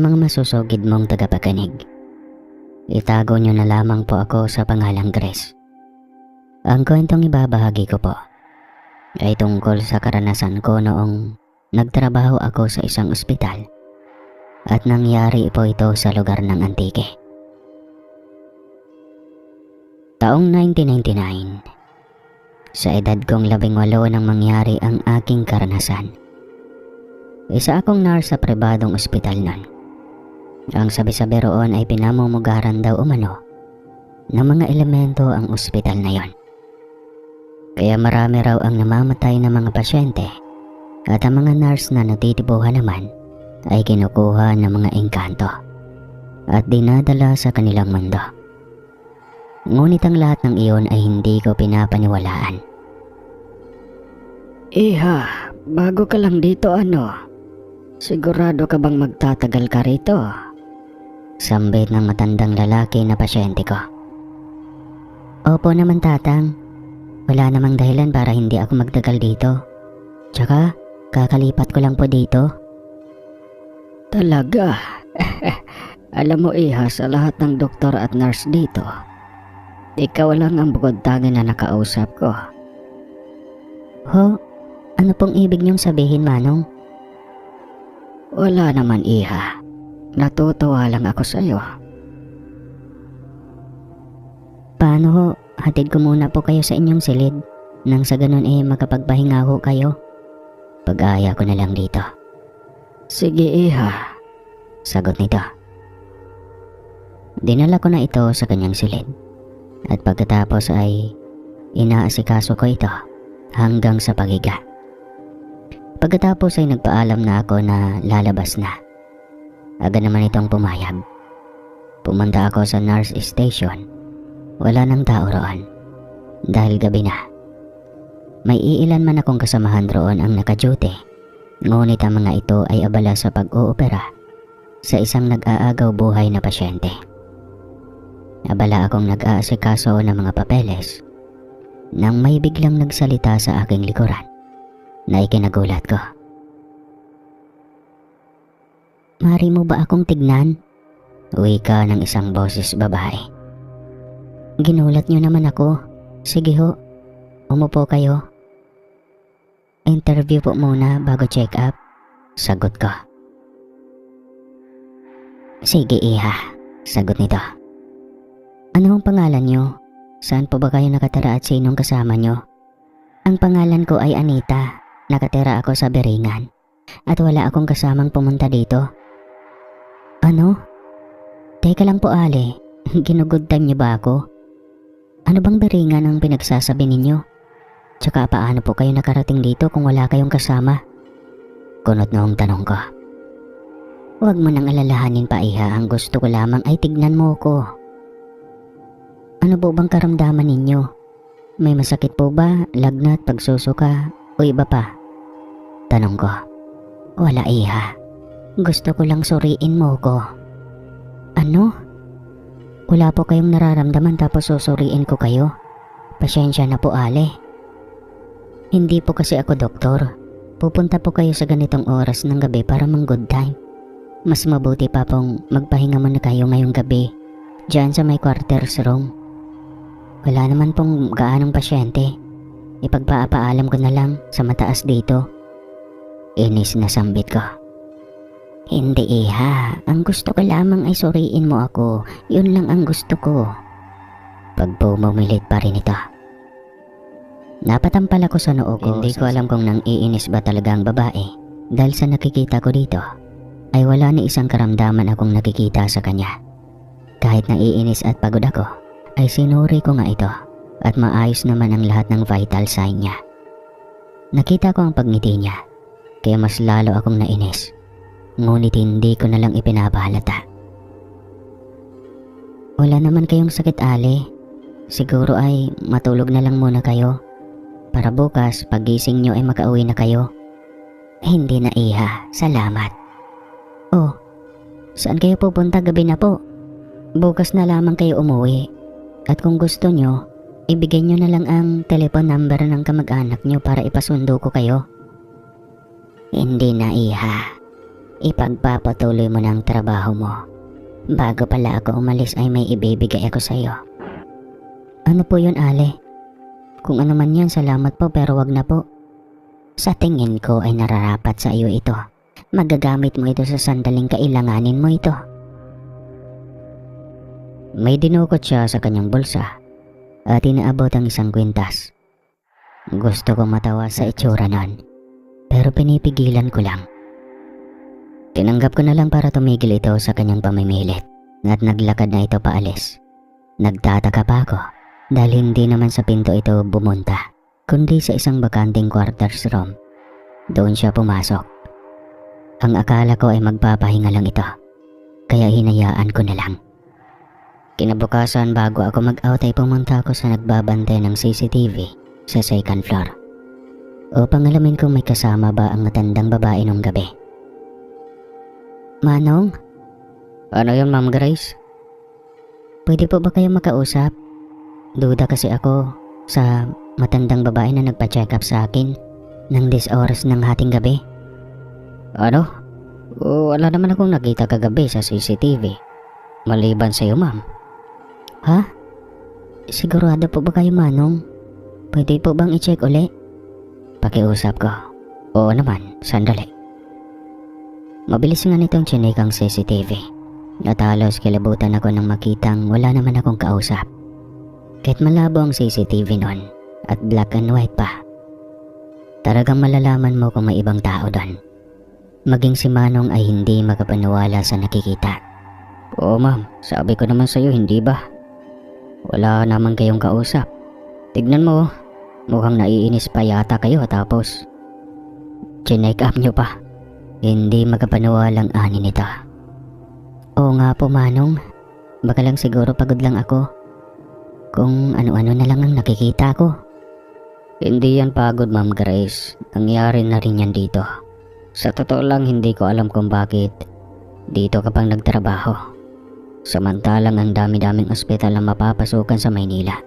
mga masusugid mong tagapakinig, itago nyo na lamang po ako sa pangalang Grace. Ang kwentong ibabahagi ko po ay tungkol sa karanasan ko noong nagtrabaho ako sa isang ospital at nangyari po ito sa lugar ng Antique. Taong 1999, sa edad kong 18 nang mangyari ang aking karanasan. Isa akong nurse sa pribadong ospital nun. Ang sabi-sabi roon ay pinamumugaran daw umano ng mga elemento ang ospital na yon. Kaya marami raw ang namamatay na mga pasyente at ang mga nurse na natitibuhan naman ay kinukuha ng mga engkanto at dinadala sa kanilang mundo. Ngunit ang lahat ng iyon ay hindi ko pinapaniwalaan. Iha, bago ka lang dito sigurado ka bang magtatagal ka rito? Sambit ng matandang lalaki na pasyente ko. Opo naman tatang, wala namang dahilan para hindi ako magtagal dito. Tsaka, kakalipat ko lang po dito. Talaga? Alam mo iha, sa lahat ng doktor at nurse dito, ikaw lang ang bukod tangi na nakausap ko. Ho? Ano pong ibig niyong sabihin, Manong? Wala naman iha. Natutuwa lang ako sa iyo. Paano ho? Hatid ko muna po kayo sa inyong silid nang sa ganun makapagpahinga ho kayo. Pag-aya ko na lang dito. Sige iha, sagot nito. Dinala ko na ito sa kanyang silid at pagkatapos ay inaasikaso ko ito hanggang sa paghiga. Pagkatapos ay nagpaalam na ako na lalabas na. Agad naman itong pumayag. Pumunta ako sa nurse station. Wala nang tao roon dahil gabi na. May iilan man akong kasamahan roon ang naka-duty, ngunit ang mga ito ay abala sa pag-oopera sa isang nag-aagaw buhay na pasyente. Abala akong nag-aasikaso ng mga papeles nang may biglang nagsalita sa aking likuran na ikinagulat ko. Mari mo ba akong tignan? Wika ng isang boses babae. Ginulat niyo naman ako. Sige ho, umupo kayo. Interview po muna bago check up, sagot ko. Sige iha, sagot nito. Ano ang pangalan niyo? Saan po ba kayo nakatira at sinong kasama niyo? Ang pangalan ko ay Anita. Nakatira ako sa Beringan at wala akong kasamang pumunta dito. Ano? Teka lang po Ale, ginugood time niyo ba ako? Ano bang Beringan ang pinagsasabi ninyo? Tsaka paano po kayo nakarating dito kung wala kayong kasama? Kunot noong tanong ko. Huwag mo nang alalahanin pa iha, ang gusto ko lamang ay tignan mo ko. Ano po bang karamdaman ninyo? May masakit po ba, lagnat, pagsusuka o iba pa? Tanong ko. Wala iha. Gusto ko lang suriin mo ko. Ano? Wala po kayong nararamdaman tapos susuriin ko kayo? Pasensya na po Ale. Hindi po kasi ako doktor. Pupunta po kayo sa ganitong oras ng gabi para mang good time. Mas mabuti pa pong magpahinga muna kayo ngayong gabi diyan sa may quarters room. Wala naman pong gaanong pasyente. Ipagpapaalam ko na lang sa mataas dito. Inis na sambit ko. Hindi iha, ang gusto ko lamang ay suriin mo ako. Yun lang ang gusto ko. Pagpumilit pa rin ito. Napatampal ako sa noo ko. Hindi ko alam kung nang iinis ba talaga ang babae dahil sa nakikita ko dito ay wala ni isang karamdaman akong nakikita sa kanya. Kahit naiinis at pagod ako ay sinuri ko nga ito at maayos naman ang lahat ng vital sign niya. Nakita ko ang pagngiti niya kaya mas lalo akong nainis, ngunit hindi ko na lang ipinapahalata. Wala naman kayong sakit Ale. Siguro ay matulog na lang muna kayo para bukas pagising nyo ay makauwi na kayo. Hindi na iha, salamat. Oh, saan kayo pupunta? Gabi na po. Bukas na lamang kayo umuwi. At kung gusto nyo, ibigay nyo na lang ang telephone number ng kamag-anak nyo para ipasundo ko kayo. Hindi na iha. ipagpapatuloy mo ng trabaho mo. Bago pala ako umalis ay may ibibigay ako sa'yo. Ano po yun, Ale? Kung ano man yan, salamat po pero wag na po. Sa tingin ko ay nararapat sa iyo ito. Magagamit mo ito sa sandaling kailanganin mo ito. May dinukot siya sa kanyang bulsa at inaabot ang isang kwintas. Gusto ko matawa sa itsura nun, pero pinipigilan ko lang. Tinanggap ko na lang para tumigil ito sa kanyang pamimilit at naglakad na ito paalis. Nagtataka pa ako dahil hindi naman sa pinto ito bumunta, kundi sa isang bakanting quarters room. Doon siya pumasok. Ang akala ko ay magpapahinga lang ito, kaya hinayaan ko na lang. Kinabukasan bago ako mag-out ay pumunta ako sa nagbabantay ng CCTV sa second floor upang alamin kung may kasama ba ang matandang babae nung gabi. Manong? Ano yun, Ma'am Grace? Pwede po ba kayo makausap? Duda kasi ako sa matandang babae na nagpa-check up sa akin ng 10 oras ng hating gabi. Ano? Wala naman akong nakita kagabi sa CCTV. Maliban sa'yo, ma'am. Ha? Sigurado po ba kayo, Manong? Pwede po bang i-check uli? Pakiusap ko. Oo naman, sandali. Mabilis nga nitong chinik ang CCTV. At halos kilabutan ako nang makitang wala naman akong kausap. Kahit malabo ang CCTV nun at black and white pa. Talagang malalaman mo kung may ibang tao doon. Maging si Manong ay hindi makapaniwala sa nakikita. Oo ma'am, sabi ko naman sa'yo, hindi ba? Wala naman kayong kausap. Tignan mo, mukhang naiinis pa yata kayo tapos chinek up nyo pa. Hindi makapaniwalang ani nito. Oo nga po, Manong. Baka lang siguro pagod lang ako. Kung ano-ano na lang ang nakikita ko. Hindi yan pagod, Ma'am Grace. Nangyari na rin yan dito. Sa totoo lang hindi ko alam kung bakit dito ka pang nagtrabaho. Samantalang ang dami-daming ospital na mapapasukan sa Maynila.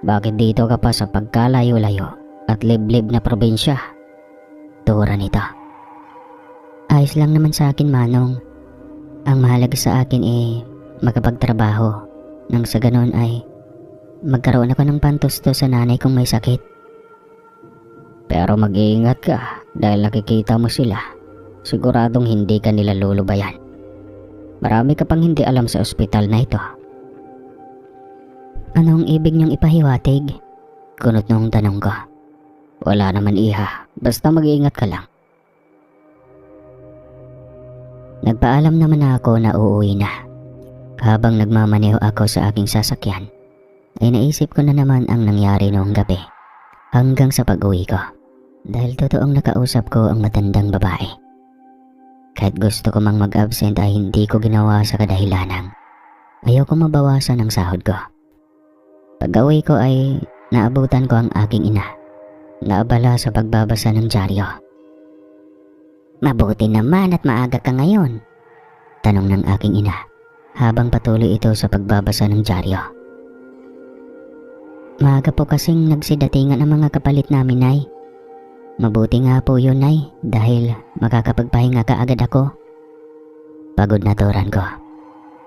Bakit dito ka pa sa pagkalayo-layo at liblib na probinsya? Tura nito. Ayos lang naman sa akin, Manong. Ang mahalaga sa akin makapagtrabaho. Nang sa ganon ay magkaroon ako ng pantusto sa nanay kong may sakit. Pero mag-iingat ka dahil nakikita mo sila. Siguradong hindi ka nila lulubayan. Marami ka pang hindi alam sa ospital na ito. Anong ibig niyong ipahiwatig? Kunot nung tanong ko. Wala naman, iha. Basta mag-iingat ka lang. Nagpaalam naman ako na uuwi na. Habang nagmamaneho ako sa aking sasakyan, ay naisip ko na naman ang nangyari noong gabi hanggang sa pag-uwi ko. Dahil totoong nakausap ko ang matandang babae. Kahit gusto ko mang mag-absent ay hindi ko ginawa sa kadahilanang ayaw ko mabawasan ang sahod ko. Pag-uwi ko ay naabutan ko ang aking ina. Naabala sa pagbabasa ng dyaryo. Mabuti naman at maaga ka ngayon, tanong ng aking ina habang patuloy ito sa pagbabasa ng dyaryo. Maaga po kasing nagsidatingan ang mga kapalit namin, Nay. Mabuti nga po yun, Nay, dahil makakapagpahinga ka agad ako. Pagod na turan ko.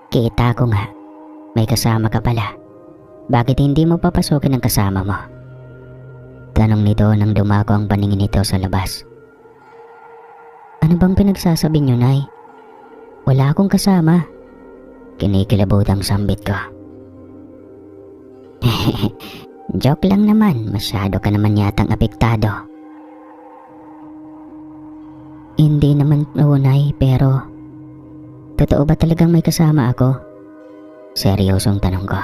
Kita ko nga, may kasama ka pala. Bakit hindi mo papasukin ang kasama mo? Tanong nito nang dumako ang paningin nito sa labas. Ano bang pinagsasabi niyo, Nay? Wala akong kasama. Kinikilabot ang sambit ko. Joke lang naman, masyado ka naman yatang apektado. Hindi naman po, Nay, pero totoo ba talagang may kasama ako? Seryosong tanong ko.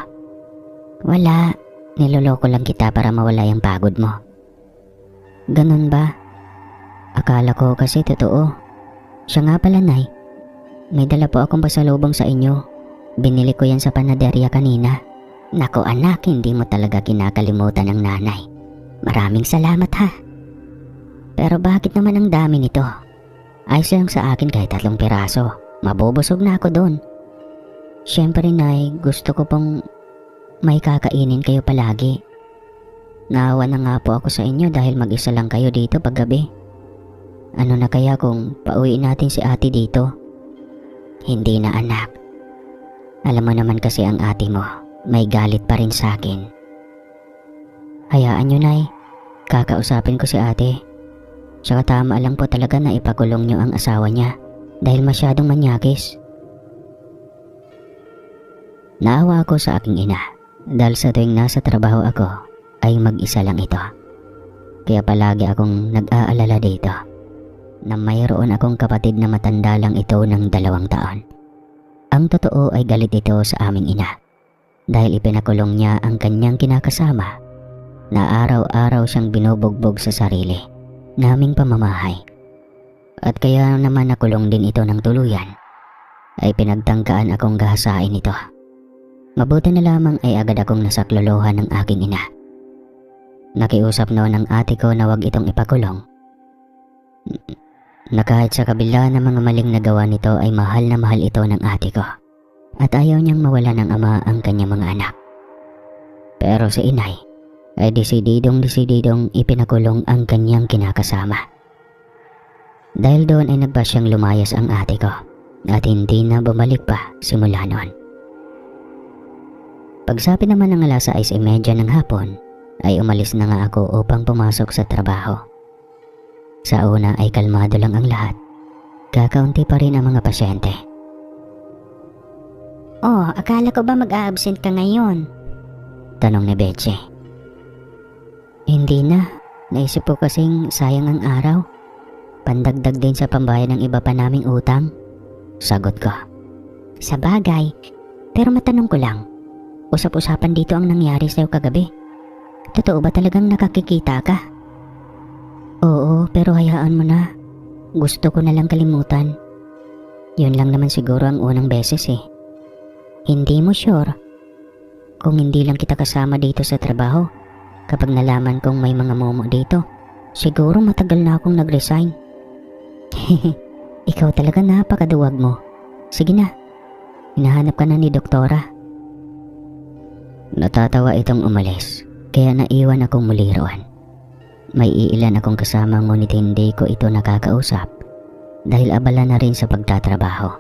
Wala, niloloko lang kita para mawala yung pagod mo. Ganun ba? Akala ko kasi totoo. Siya nga pala, Nay. May dala po akong pasalubong sa inyo. Binili ko yan sa panaderya kanina. Naku anak, hindi mo talaga kinakalimutan ng nanay. Maraming salamat ha. Pero bakit naman ang dami nito? Ayos lang sa akin kahit 3 piraso. Mabubusog na ako doon. Siyempre, Nay, gusto ko pong may kakainin kayo palagi. Naawa na nga po ako sa inyo dahil mag-isa lang kayo dito paggabi. Ano na kaya kung pauwiin natin si ate dito? Hindi na anak. Alam mo naman kasi ang ate mo, may galit pa rin sa akin. Hayaan nyo, Nay. Kakausapin ko si ate. Tsaka tama lang po talaga na ipakulong nyo ang asawa niya dahil masyadong manyakis. Naawa ako sa aking ina dahil sa tuwing nasa trabaho ako ay mag-isa lang ito. Kaya palagi akong nag-aalala dito na mayroon akong kapatid na matanda lang ito ng 2 taon. Ang totoo ay galit ito sa aming ina dahil ipinakulong niya ang kanyang kinakasama na araw-araw siyang binubugbog sa sarili naming pamamahay. At kaya naman nakulong din ito ng tuluyan ay pinagtangkaan akong gahasain ito. Mabuti na lamang ay agad akong nasaklolohan ng aking ina. Nakiusap noon ang ate ko na wag itong ipakulong. Na kahit sa kabila ng mga maling nagawa nito ay mahal na mahal ito ng ate ko at ayaw niyang mawala ng ama ang kanyang mga anak. Pero si inay ay desididong ipinakulong ang kanyang kinakasama. Dahil doon ay nagpa siyang lumayas ang ate ko at hindi na bumalik pa simula noon. Pagsabi naman ng 6:30 ng hapon ay umalis na nga ako upang pumasok sa trabaho. Sa una ay kalmado lang ang lahat. Kakaunti pa rin ang mga pasyente. Oh, akala ko ba mag-a-absent ka ngayon? Tanong ni Betche. Hindi na. Naisip ko kasing sayang ang araw. Pandagdag din sa pambayad ng iba pa naming utang. Sagot ko. Sa bagay. Pero matanong ko lang. Usap-usapan dito ang nangyari sa'yo kagabi. Totoo ba talagang nakakikita ka? Oo, pero hayaan mo na. Gusto ko na lang kalimutan. Yun lang naman siguro ang unang beses eh. Hindi mo sure? Kung hindi lang kita kasama dito sa trabaho, kapag nalaman kong may mga momo dito, siguro matagal na akong nag-resign. Ikaw talaga napakaduwag mo. Sige na, hinahanap ka na ni doktora. Natatawa itong umalis, kaya naiwan akong muli roon. May iilan akong kasama ngunit hindi ko ito nakakausap dahil abala na rin sa pagtatrabaho.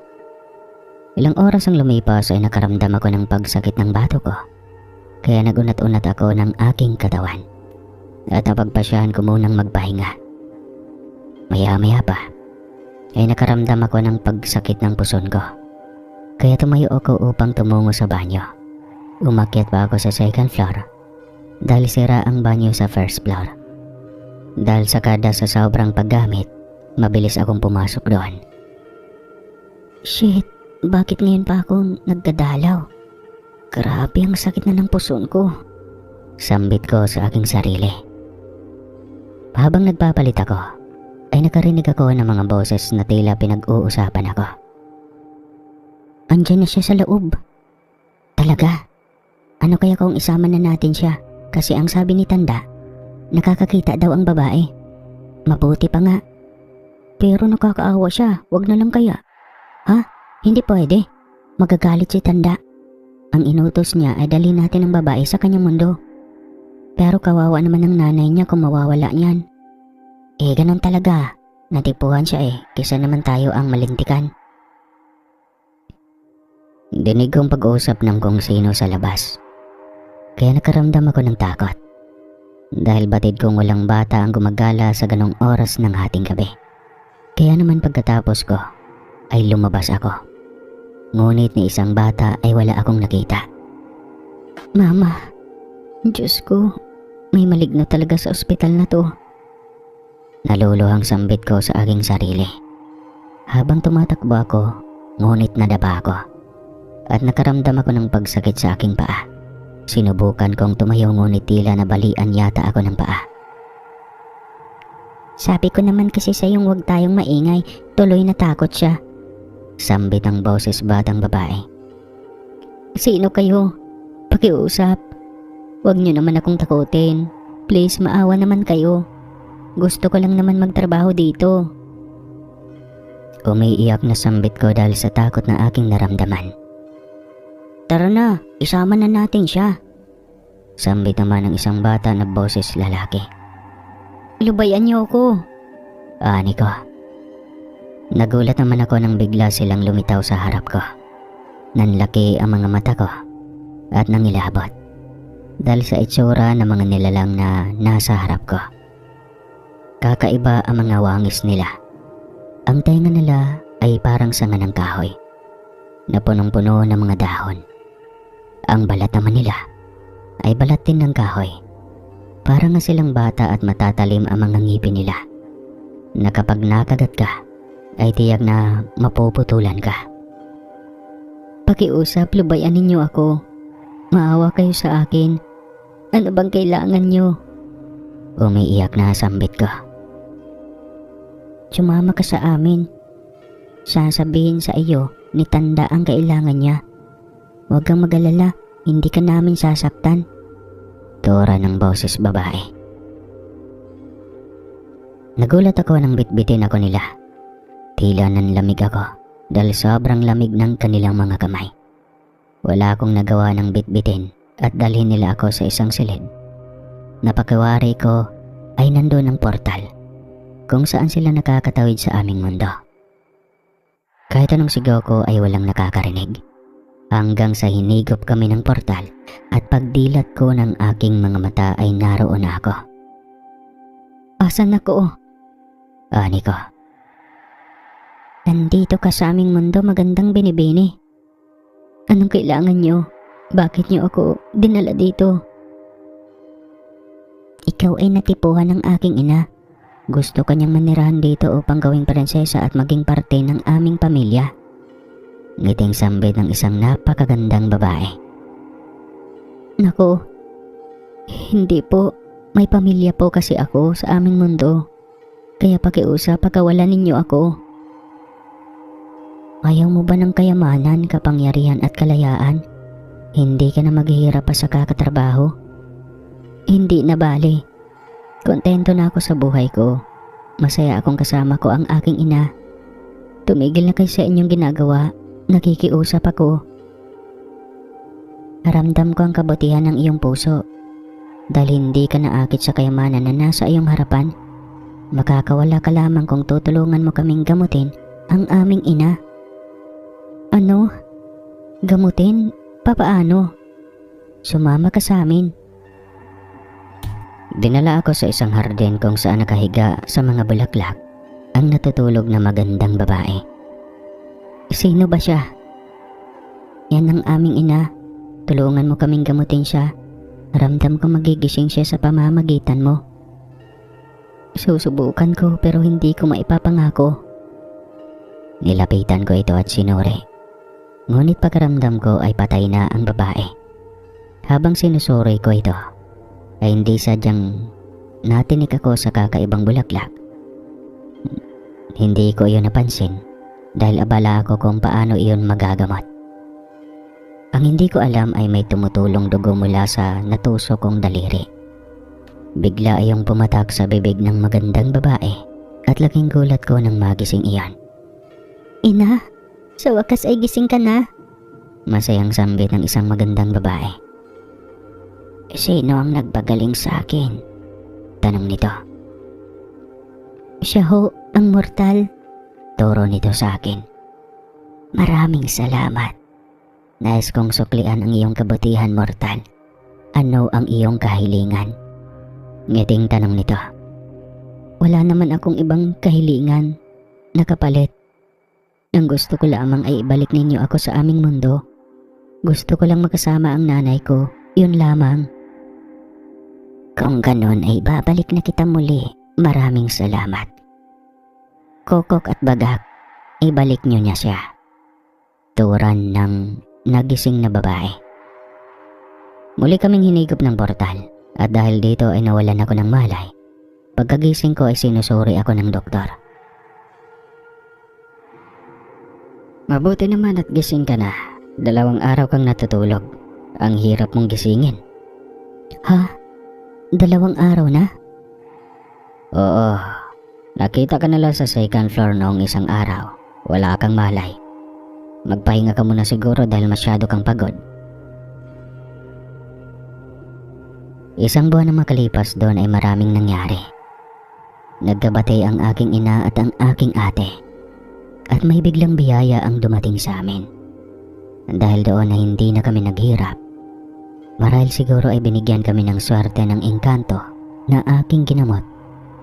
Ilang oras ang lumipas ay nakaramdam ako ng pagsakit ng bato ko, kaya nagunat-unat ako ng aking katawan at napagpasyahan ko munang magpahinga. Maya-maya pa ay nakaramdam ako ng pagsakit ng puson ko, kaya tumayo ako upang tumungo sa banyo. Umakyat pa ako sa 2nd floor dahil sira ang banyo sa 1st floor. Dahil sakada sa sobrang paggamit, mabilis akong pumasok doon. Shit, bakit ngayon pa ako nagdadalaw? Grabe ang sakit na ng puson ko. Sambit ko sa aking sarili. Habang nagpapalit ako, ay nakarinig ako ng mga boses na tila pinag-uusapan ako. Andiyan na siya sa loob. Talaga? Ano kaya kung isama na natin siya? Kasi ang sabi ni Tanda, nakakakita daw ang babae. Mabuti pa nga. Pero nakakaawa siya, wag na lang kaya. Ha? Hindi pwede. Magagalit si Tanda. Ang inutos niya ay dali natin ang babae sa kanyang mundo. Pero kawawa naman ang nanay niya kung mawawala niyan. Eh ganun talaga. Natipuhan siya eh, kaysa naman tayo ang malintikan. Dinig kong pag-usap ng kung sino sa labas. Kaya nakaramdam ako ng takot. Dahil batid kong walang bata ang gumagala sa ganong oras ng hating gabi. Kaya naman pagkatapos ko ay lumabas ako. Ngunit ni isang bata ay wala akong nakita. Mama, Diyos ko, may maligno talaga sa ospital na to. Naluluhang sambit ko sa aking sarili. Habang tumatakbo ako, ngunit nadapa ako. At nakaramdam ako ng pagsakit sa aking paa. Sinubukan kong tumayo ngunit tila nabalian yata ako ng paa. Sabi ko naman kasi sa'yong huwag tayong maingay, tuloy natakot siya. Sambit ang boses batang babae. Sino kayo? Pakiusap. Huwag niyo naman akong takutin. Please, maawa naman kayo. Gusto ko lang naman magtrabaho dito. Umiiyak na sambit ko dahil sa takot na aking naramdaman. Tara na, isama na natin siya. Sambit naman ng isang bata na boses lalaki. Lubayan niyo ako. Ani ko. Nagulat naman ako nang bigla silang lumitaw sa harap ko. Nanlaki ang mga mata ko at nangilabot dahil sa itsura ng mga nilalang na nasa harap ko. Kakaiba ang mga wangis nila. Ang tenga nila ay parang sanga ng kahoy na punong-puno ng mga dahon. Ang balat naman nila ay balat din ng kahoy. Parang nga silang bata at matatalim ang mga ngipin nila na kapag nakagat ka ay tiyak na mapuputulan ka. Pakiusap, lubayan ninyo ako. Maawa kayo sa akin. Ano bang kailangan nyo? Umiiyak na sambit ko. Sumama ka sa amin. Sasabihin sa iyo ni Tanda ang kailangan niya. Huwag kang mag-alala, hindi ka namin sasaktan. Tura ng boses babae. Nagulat ako nang bitbitin ako nila. Tila nanlamig ako dahil sobrang lamig ng kanilang mga kamay. Wala akong nagawa ng bitbitin at dalhin nila ako sa isang silid. Napakawari ko ay nandoon ang portal kung saan sila nakakatawid sa aming mundo. Kahit anong sigaw ko ay walang nakakarinig hanggang sa hinigop kami ng portal at pagdilat ko ng aking mga mata ay naroon na ako. Asan ako? Ani ko. Nandito ka sa aming mundo, magandang binibini. Anong kailangan nyo? Bakit nyo ako dinala dito? Ikaw ay natipuhan ng aking ina. Gusto kanyang manirahan dito upang gawing prinsesa at maging parte ng aming pamilya. Ngiting sambit ng isang napakagandang babae. Nako, hindi po. May pamilya po kasi ako sa aming mundo. Kaya pakiusap, pagkawalan ninyo ako. Ayaw mo ba ng kayamanan, kapangyarihan at kalayaan? Hindi ka na maghihirap pa sa kakatrabaho? Hindi na bali. Kontento na ako sa buhay ko. Masaya akong kasama ko ang aking ina. Tumigil na kayo sa inyong ginagawa. Nakikiusap ako. Naramdam ko ang kabutihan ng iyong puso. Dahil hindi ka naakit sa kayamanan na nasa iyong harapan. Makakawala ka lamang kung tutulungan mo kaming gamutin ang aming ina. Ano? Gamutin? Papaano? Sumama ka sa amin. Dinala ako sa isang hardin kung saan nakahiga sa mga bulaklak ang natutulog na magandang babae. Sino ba siya? Yan ang aming ina. Tulungan mo kaming gamutin siya. Ramdam ko magigising siya sa pamamagitan mo. Susubukan ko pero hindi ko maipapangako. Nilapitan ko ito at sinuri. Ngunit pagkaramdam ko ay patay na ang babae. Habang sinusuri ko ito, ay hindi sadyang natinik ako sa kakaibang bulaklak. Hindi ko iyon napansin dahil abala ako kung paano iyon magagamot. Ang hindi ko alam ay may tumutulong dugo mula sa natusok kong daliri. Bigla ayong pumatak sa bibig ng magandang babae at laking gulat ko nang magising iyan. Ina, sa wakas ay gising ka na. Masayang sambit ng isang magandang babae. Sino ang nagpagaling sa akin? Tanong nito. Siya ho, ang mortal. Turo nito sa akin. Maraming salamat. Nais kong suklian ang iyong kabutihan, mortal. Ano ang iyong kahilingan? Ngiting tanong nito. Wala naman akong ibang kahilingan na kapalit. Ang gusto ko lamang ay ibalik ninyo ako sa aming mundo. Gusto ko lang makasama ang nanay ko, yun lamang. Kung ganon ay babalik na kita muli. Maraming salamat. Kokok at Bagak, ibalik nyo niya siya. Turan ng nagising na babae. Muli kaming hinigop ng portal at dahil dito ay nawalan ako ng malay. Pagkagising ko ay sinusuri ako ng doktor. Mabuti naman at gising ka na. 2 araw kang natutulog. Ang hirap mong gisingin. Ha? 2 araw na? Oo. Nakita ka na lang sa 2nd floor noong isang araw. Wala kang malay. Magpahinga ka muna siguro dahil masyado kang pagod. 1 buwan na makalipas doon ay maraming nangyari. Nagkabati ang aking ina at ang aking ate. at may biglang biyaya ang dumating sa amin. Dahil doon na hindi na kami naghirap. Marahil siguro ay binigyan kami ng swerte ng engkanto na aking ginamot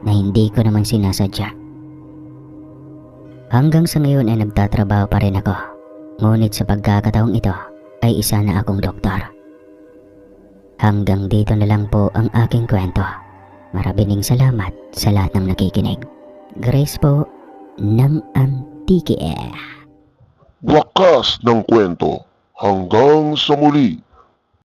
na hindi ko naman sinasadya. Hanggang sa ngayon ay nagtatrabaho pa rin ako. Ngunit sa pagkakataong ito ay isa na akong doktor. Hanggang dito na lang po ang aking kwento. Maraming salamat sa lahat ng nakikinig. Grace po ng Antique. Wakas ng kwento. Hanggang sa muli.